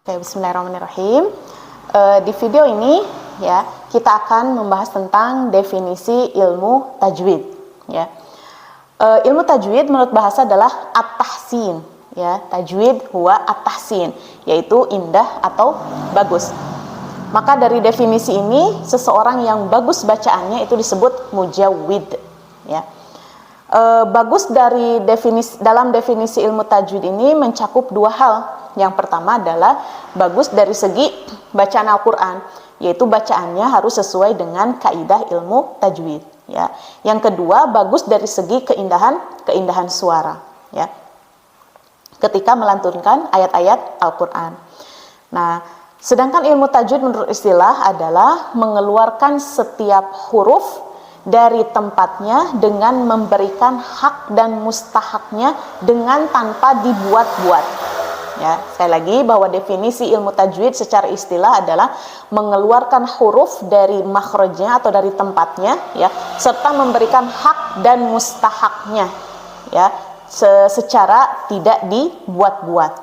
Oke, bismillahirrahmanirrahim. Di video ini ya kita akan membahas tentang definisi ilmu tajwid. Ya, ilmu tajwid menurut bahasa adalah at-tahsin. Ya, tajwid huwa at-tahsin, yaitu indah atau bagus. Maka dari definisi ini, seseorang yang bagus bacaannya itu disebut mujawwid. Ya. Bagus dalam definisi ilmu tajwid ini mencakup dua hal. Yang pertama adalah bagus dari segi bacaan Al-Quran, yaitu bacaannya harus sesuai dengan kaidah ilmu tajwid. Ya. Yang kedua, bagus dari segi keindahan suara. Ya. Ketika melantunkan ayat-ayat Al-Quran. Nah, sedangkan ilmu tajwid menurut istilah adalah mengeluarkan setiap huruf dari tempatnya dengan memberikan hak dan mustahaknya dengan tanpa dibuat-buat. Ya, sekali lagi bahwa definisi ilmu tajwid secara istilah adalah mengeluarkan huruf dari makhrajnya atau dari tempatnya, ya, serta memberikan hak dan mustahaknya, ya, secara tidak dibuat-buat.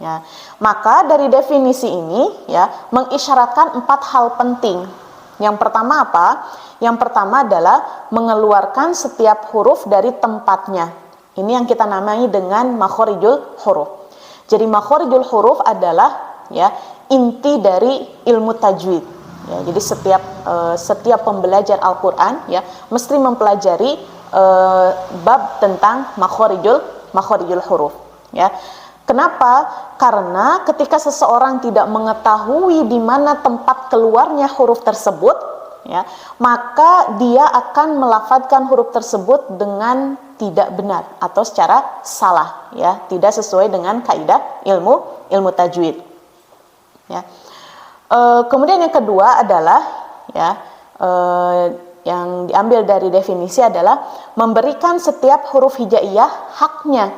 Ya, maka dari definisi ini, ya, mengisyaratkan 4 hal penting. Yang pertama apa? Yang pertama adalah mengeluarkan setiap huruf dari tempatnya. Ini yang kita namai dengan makhorijul huruf. Jadi makhorijul huruf adalah ya inti dari ilmu tajwid. Ya, jadi setiap pembelajar Al-Qur'an ya mesti mempelajari bab tentang makhorijul huruf. Ya. Kenapa? Karena ketika seseorang tidak mengetahui di mana tempat keluarnya huruf tersebut, ya, maka dia akan melafadzkan huruf tersebut dengan tidak benar atau secara salah, ya, tidak sesuai dengan kaidah ilmu tajwid. Ya. Kemudian yang kedua adalah ya yang diambil dari definisi adalah memberikan setiap huruf hijaiyah haknya.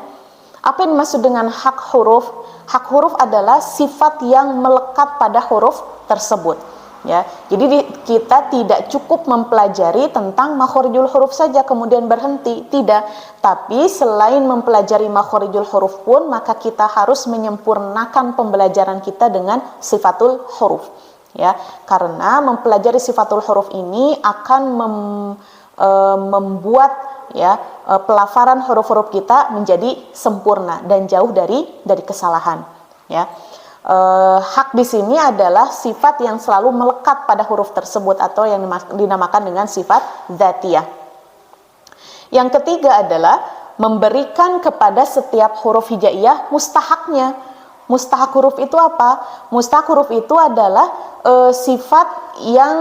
Apa yang dimaksud dengan hak huruf? Hak huruf adalah sifat yang melekat pada huruf tersebut. Ya, jadi kita tidak cukup mempelajari tentang makhorijul huruf saja kemudian berhenti, tidak. Tapi selain mempelajari makhorijul huruf pun, maka kita harus menyempurnakan pembelajaran kita dengan sifatul huruf. Ya, karena mempelajari sifatul huruf ini akan membuat ya pelafaran huruf-huruf kita menjadi sempurna dan jauh dari kesalahan. Ya. Hak di sini adalah sifat yang selalu melekat pada huruf tersebut atau yang dinamakan dengan sifat dzatiyah. Yang ketiga adalah memberikan kepada setiap huruf hijaiyah mustahaknya. Mustahak huruf itu apa? Mustahak huruf itu adalah sifat yang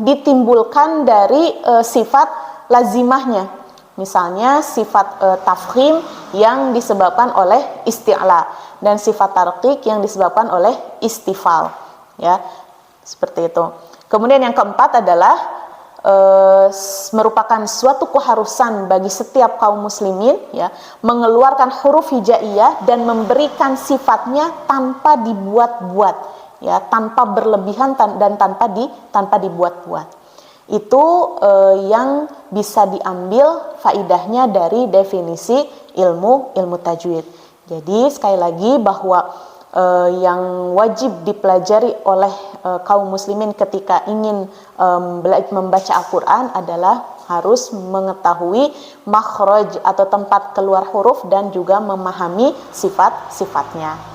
ditimbulkan dari sifat lazimahnya. Misalnya sifat tafkhim yang disebabkan oleh isti'la dan sifat tarqiq yang disebabkan oleh istifal, ya, seperti itu. Kemudian yang keempat adalah merupakan suatu keharusan bagi setiap kaum muslimin, ya, mengeluarkan huruf hijaiyah dan memberikan sifatnya tanpa dibuat-buat, ya, tanpa berlebihan dan tanpa dibuat-buat. Itu yang bisa diambil faidahnya dari definisi ilmu tajwid. Jadi sekali lagi bahwa yang wajib dipelajari oleh kaum muslimin ketika ingin membaca Al-Quran adalah harus mengetahui makhraj atau tempat keluar huruf dan juga memahami sifat-sifatnya.